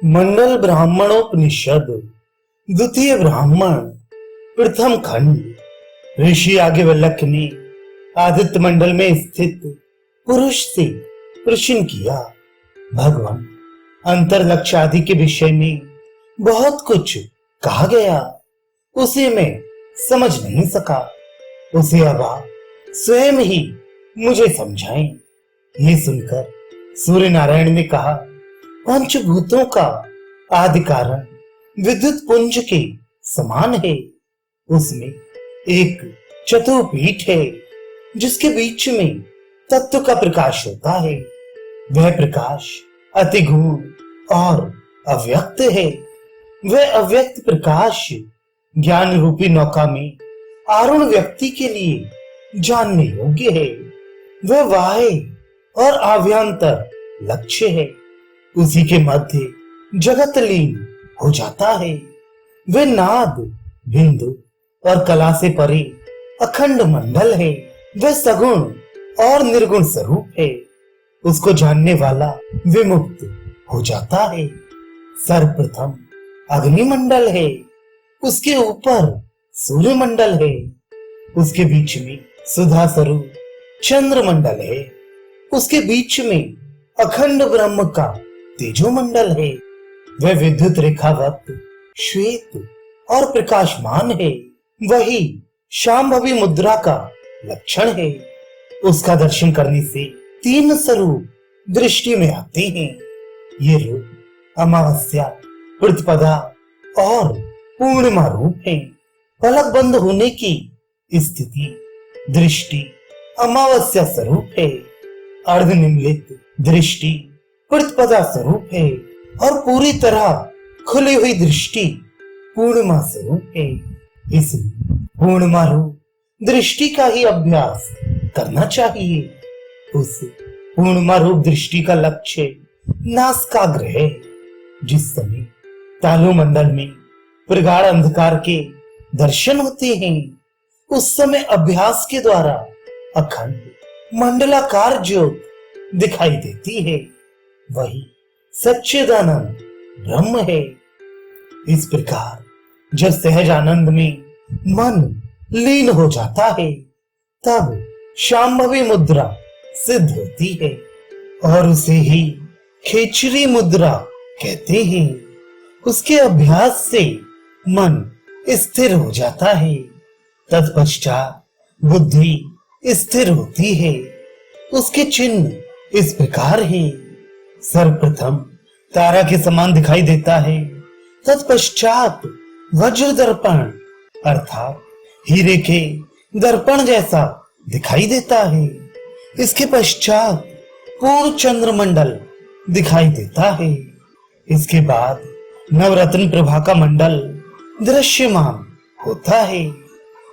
मंडल ब्राह्मणोपनिषद द्वितीय ब्राह्मण प्रथम खंड। ऋषि याज्ञवल्क्य ने आदित्य मंडल में स्थित पुरुष से प्रश्न किया, भगवान अंतर लक्ष्य आदि के विषय में बहुत कुछ कहा गया, उसे मैं समझ नहीं सका। उसे अब आप स्वयं ही मुझे समझाएं। ये सुनकर सूर्य नारायण ने कहा, पंचभूतों का आदि कारण विद्युत पुंज के समान है। उसमें एक चतुर्पीठ है जिसके बीच में तत्व का प्रकाश होता है। वह प्रकाश अति गूढ़ और अव्यक्त है। वह अव्यक्त प्रकाश ज्ञान रूपी नौका में आरूढ़ व्यक्ति के लिए जानने योग्य है। वह बाह्य और आभ्यंतर लक्ष्य है। उसी के मध्य जगत लीन हो जाता है। वह नाद बिंदु और कला से परे अखंड मंडल है। वह सगुण और निर्गुण स्वरूप है। उसको जानने वाला विमुक्त हो जाता है। सर्वप्रथम अग्निमंडल है, उसके ऊपर सूर्य मंडल है, उसके बीच में सुधा स्वरूप चंद्रमंडल है, उसके बीच में अखंड ब्रह्म का तेजोमंडल है। वह विद्युत रेखावत श्वेत और प्रकाशमान है। वही शांभवी मुद्रा का लक्षण है। उसका दर्शन करने से तीन स्वरूप दृष्टि में आते हैं। ये रूप अमावस्या, प्रतिपदा और पूर्णिमा रूप है। पलक बंद होने की स्थिति दृष्टि अमावस्या स्वरूप है। अर्धनिमीलित दृष्टि प्रतिपदा स्वरूप है और पूरी तरह खुली हुई दृष्टि पूर्णिमा स्वरूप है। इसलिए पूर्णिमा रूप दृष्टि का ही अभ्यास करना चाहिए। उस पूर्णिमा रूप दृष्टि का लक्ष्य नासिकाग्र है। जिस समय तालु मंडल में प्रगाढ़ अंधकार के दर्शन होते हैं, उस समय अभ्यास के द्वारा अखंड मंडलाकार ज्योत दिखाई देती है। वही सच्चिदानंद ब्रह्म है। इस प्रकार जब सहज आनंद में मन लीन हो जाता है, तब शांभवी मुद्रा सिद्ध होती है और उसे ही खेचरी मुद्रा कहते हैं। उसके अभ्यास से मन स्थिर हो जाता है। तत्पश्चात बुद्धि स्थिर होती है। उसके चिन्ह इस प्रकार हैं। सर्वप्रथम तारा के समान दिखाई देता है। तत्पश्चात वज्र दर्पण अर्थात हीरे के दर्पण जैसा दिखाई देता है। इसके पश्चात पूर्ण चंद्रमंडल दिखाई देता है। इसके बाद नवरत्न प्रभा का मंडल दृश्यमान होता है।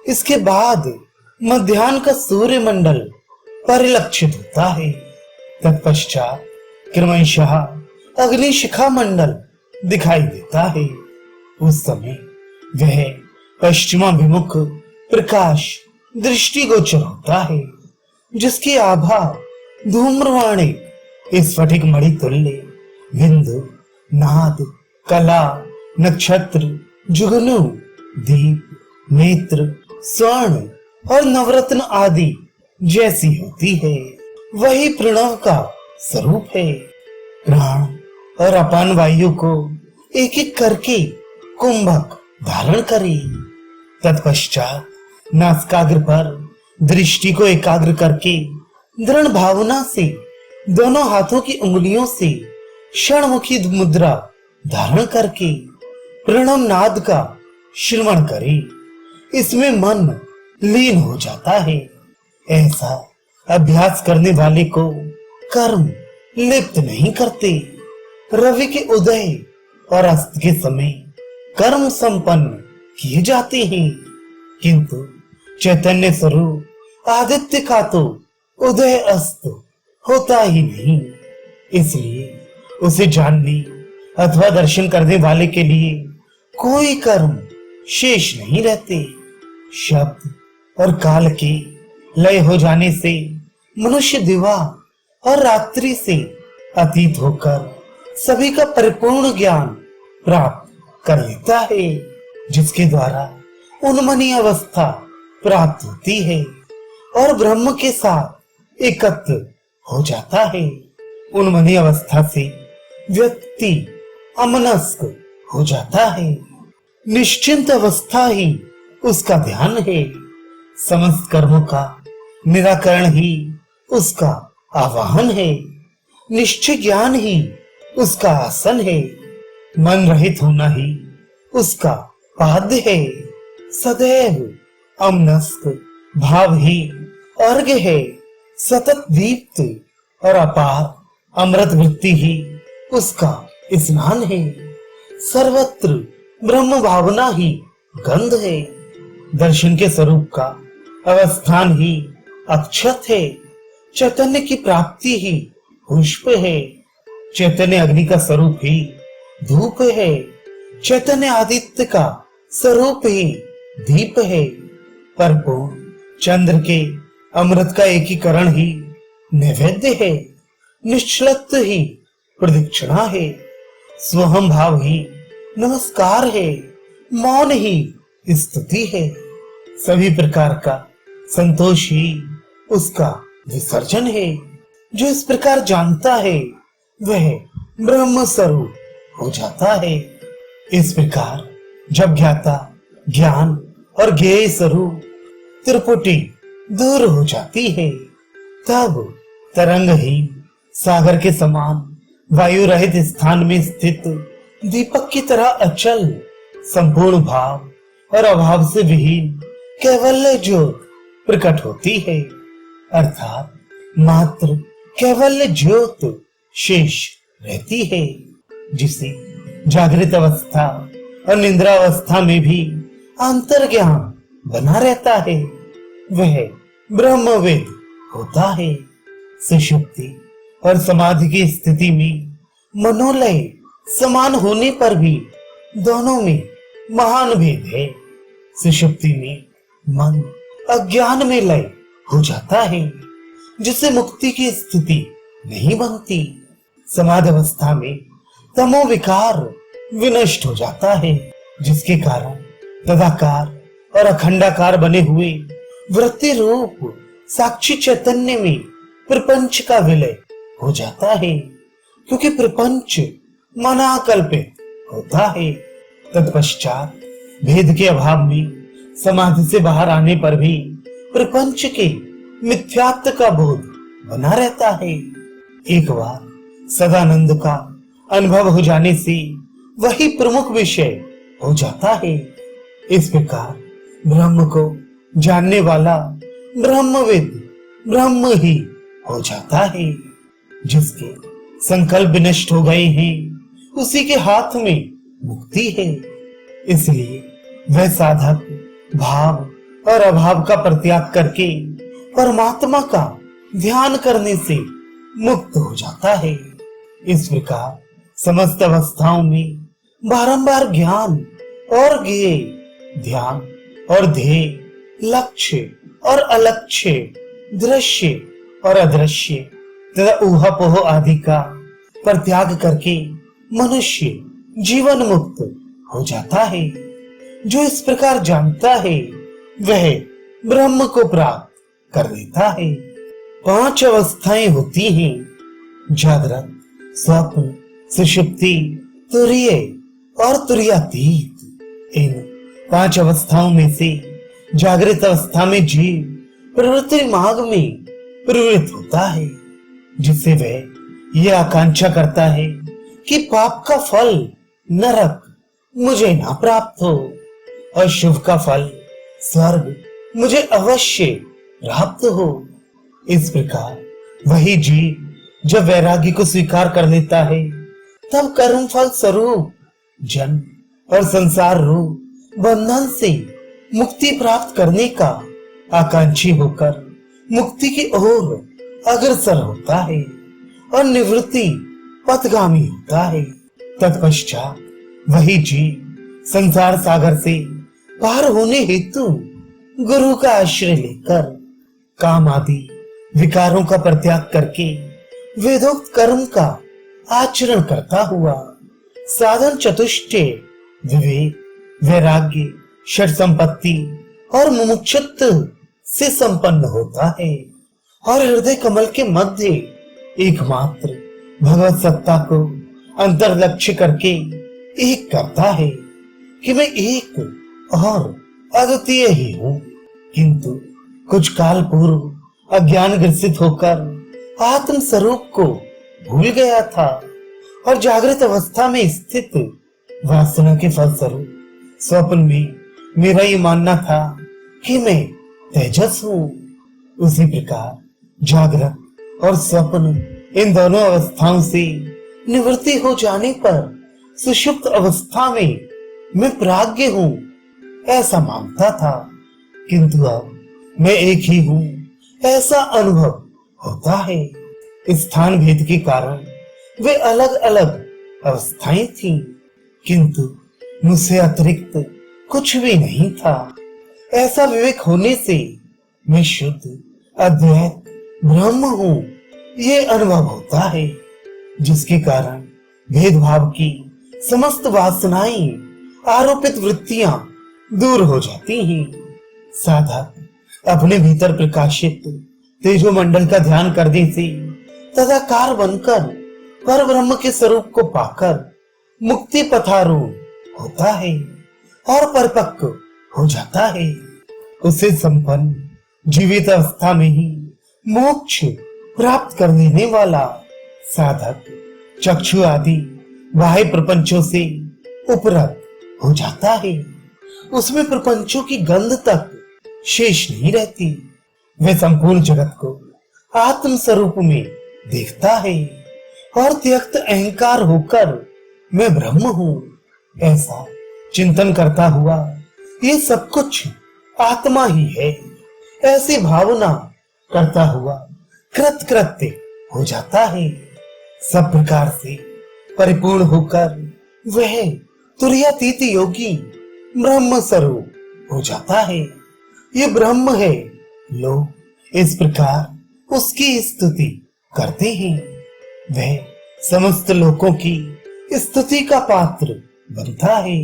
इसके बाद मध्याह्न का सूर्य मंडल परिलक्षित होता है। तत्पश्चात क्रमशः अग्नि शिखा मंडल दिखाई देता है। उस समय वह पश्चिमाभिमुख प्रकाश दृष्टिगोचर होता है, जिसकी आभा धूम्रवाणी स्फटिक मणि तुल्य बिंदु, नाद, कला, नक्षत्र, जुगनू, दीप, नेत्र, स्वर्ण और नवरत्न आदि जैसी होती है। वही प्रणव का स्वरूप है। प्राण और अपान वायु को एक एक करके कुंभक धारण करे। तत्पश्चात नासिकाग्र पर दृष्टि को एकाग्र करके दृढ़ भावना से दोनों हाथों की उंगलियों से षणमुखी मुद्रा धारण करके प्रणव नाद का श्रवण करे। इसमें मन लीन हो जाता है। ऐसा अभ्यास करने वाले को कर्म लिप्त नहीं करते। रवि के उदय और अस्त के समय कर्म संपन्न किए जाते हैं, किंतु चैतन्य स्वरूप आदित्य का तो उदय अस्त होता ही नहीं। इसलिए उसे जानने अथवा दर्शन करने वाले के लिए कोई कर्म शेष नहीं रहते। शब्द और काल के लय हो जाने से मनुष्य दिवा और रात्रि से अतीत होकर सभी का परिपूर्ण ज्ञान प्राप्त कर लेता है, जिसके द्वारा उन्मनी अवस्था प्राप्त होती है और ब्रह्म के साथ एकत्र हो जाता है। उन्मनी अवस्था से व्यक्ति अमनस्क हो जाता है। निश्चिंत अवस्था ही उसका ध्यान है। समस्त कर्मों का निराकरण ही उसका आवाहन है। निश्चय ज्ञान ही उसका आसन है। मन रहित होना ही उसका पाद्य है। सदैव अमनस्क भाव ही अर्घ्य है। सतत दीप्त और अपार अमृत वृत्ति ही उसका स्नान है। सर्वत्र ब्रह्म भावना ही गंध है। दर्शन के स्वरूप का अवस्थान ही अक्षत है। चैतन्य की प्राप्ति ही पुष्प है। चैतन्य अग्नि का स्वरूप ही धूप है। चैतन्य आदित्य का स्वरूप ही दीप है। परिपूर्ण चंद्र के अमृत का एकीकरण ही नैवेद्य है। निश्चलत्व ही प्रदक्षिणा है। स्वहम भाव ही नमस्कार है। मौन ही स्तुति है। सभी प्रकार का संतोष ही उसका विसर्जन है। जो इस प्रकार जानता है वह ब्रह्म स्वरूप हो जाता है। इस प्रकार जब ज्ञाता ज्ञान और ज्ञेय स्वरूप त्रिपुटी दूर हो जाती है, तब तरंगहीन सागर के समान वायु रहित स्थान में स्थित दीपक की तरह अचल संपूर्ण भाव और अभाव से विहीन कैवल्य ज्योत प्रकट होती है। अर्थात मात्र कैवल्य ज्योत शेष रहती है, जिसे जागृत अवस्था और निद्रा अवस्था में भी अंतर्ज्ञान बना रहता है। वह ब्रह्मवेद होता है। सुषुप्ति और समाधि की स्थिति में मनोलय समान होने पर भी दोनों में महान भेद है। सुषुप्ति में मन अज्ञान में लय हो जाता है, जिससे मुक्ति की स्थिति नहीं बनती। समाधि अवस्था में तमो विकार विनष्ट हो जाता है, जिसके कारण तदाकार और अखंडाकार बने हुए वृत्ति रूप साक्षी चैतन्य में प्रपंच का विलय हो जाता है, क्योंकि प्रपंच मनाकल्पित होता है। तत्पश्चात भेद के अभाव में समाधि से बाहर आने पर भी प्रपंच के मिथ्यात्व का बोध बना रहता है। एक बार सदानंद का अनुभव हो जाने से वही प्रमुख विषय हो जाता है। इस प्रकार ब्रह्म को जानने वाला ब्रह्मविद ब्रह्म ही हो जाता है। जिसके संकल्प नष्ट हो गए हैं, उसी के हाथ में मुक्ति है। इसलिए वह साधक भाव और अभाव का परित्याग करके परमात्मा का ध्यान करने से मुक्त हो जाता है। इस प्रकार समस्त अवस्थाओं में बारंबार ज्ञान और ज्ञेय, ध्यान और ध्येय, लक्ष्य और अलक्ष्य, दृश्य और अदृश्य तथा ऊहापोह आदि का परित्याग करके मनुष्य जीवन मुक्त हो जाता है। जो इस प्रकार जानता है वह ब्रह्म को प्राप्त कर लेता है। 5 अवस्थाएं होती हैं: जागृत, स्वप्न, सुषुप्ति, तुरीय और तुरीयातीत। इन 5 अवस्थाओं में से जागृत अवस्था में जीव प्रवृत्ति मार्ग में प्रवृत्त होता है, जिससे वह यह आकांक्षा करता है कि पाप का फल नरक मुझे ना प्राप्त हो और शुभ का फल स्वर्ग मुझे अवश्य प्राप्त हो। इस प्रकार वही जीव जब वैराग्य को स्वीकार कर लेता है, तब कर्म फल स्वरूप जन्म और संसार रूप बंधन से मुक्ति प्राप्त करने का आकांक्षी होकर मुक्ति की ओर अग्रसर होता है और निवृत्ति पथगामी होता है। तत्पश्चात वही जीव संसार सागर से पार होने हेतु गुरु का आश्रय लेकर काम आदि विकारों का परित्याग करके वेदोक्त कर्म का आचरण करता हुआ साधन चतुष्टय, विवेक, वैराग्य, षट संपत्ति और मुमुक्षुत्व से संपन्न होता है और हृदय कमल के मध्य एकमात्र भगवत सत्ता को अंतर लक्ष्य करके एक करता है कि मैं एक और अद्वितीय ही हूँ। किंतु कुछ काल पूर्व अज्ञान ग्रसित होकर आत्म स्वरूप को भूल गया था और जागृत अवस्था में स्थित वासना के फलस्वरूप स्वप्न में मेरा ये मानना था कि मैं तेजस हूँ। उसी प्रकार जागृत और स्वप्न इन दोनों अवस्थाओं से निवृत्ति हो जाने पर सुषुप्त अवस्था में मैं प्राज्ञ हूँ ऐसा मानता था। किंतु अब मैं एक ही हूँ ऐसा अनुभव होता है। स्थान भेद के कारण वे अलग अलग अवस्थाएं थीं, किंतु मुझसे अतिरिक्त कुछ भी नहीं था। ऐसा विवेक होने से मैं शुद्ध अद्वैत ब्रह्म हूँ ये अनुभव होता है, जिसके कारण भेदभाव की समस्त वासनाएं, आरोपित वृत्तियां दूर हो जाती हैं। साधक अपने भीतर प्रकाशित तेजो मंडल का ध्यान करने से तदाकार बनकर पर ब्रह्म के स्वरूप को पाकर मुक्ति पथारूढ़ होता है और परिपक्व हो जाता है। उसे संपन्न जीवित अवस्था में ही मोक्ष प्राप्त कर लेने वाला साधक चक्षु आदि बाह्य प्रपंचों से उपरत हो जाता है। उसमें प्रपंचों की गंध तक शेष नहीं रहती। वह संपूर्ण जगत को आत्म स्वरूप में देखता है और त्यक्त अहंकार होकर मैं ब्रह्म हूँ ऐसा चिंतन करता हुआ ये सब कुछ आत्मा ही है ऐसी भावना करता हुआ कृत कृत्य हो जाता है। सब प्रकार से परिपूर्ण होकर वह तुर्यातीत योगी ब्रह्म स्वरूप हो जाता है। ये ब्रह्म है। लोग इस प्रकार उसकी स्तुति करते हैं। वह समस्त लोकों की स्तुति का पात्र बनता है।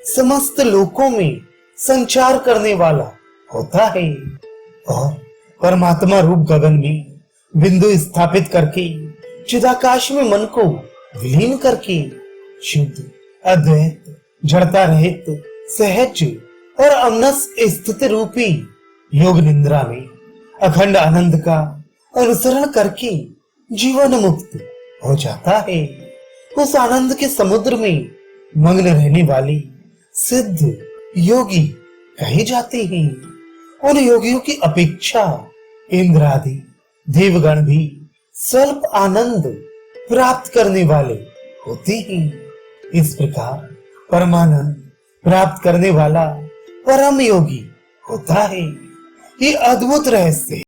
समस्त लोकों में संचार करने वाला होता है और परमात्मा रूप गगन में बिंदु स्थापित करके चिदाकाश में मन को विलीन करके शुद्ध अद्वैत जड़ता रहित सहज और अमनस स्थिति रूपी योग निद्रा में अखंड आनंद का अनुसरण करके जीवन मुक्त हो जाता है। उस आनंद के समुद्र में मग्न रहने वाले सिद्ध योगी कहे जाते हैं। उन योगियों की अपेक्षा इंद्र आदि देवगण भी स्वल्प आनंद प्राप्त करने वाले होते हैं। इस प्रकार परमानंद प्राप्त करने वाला परम योगी होता है। ये अद्भुत रहस्य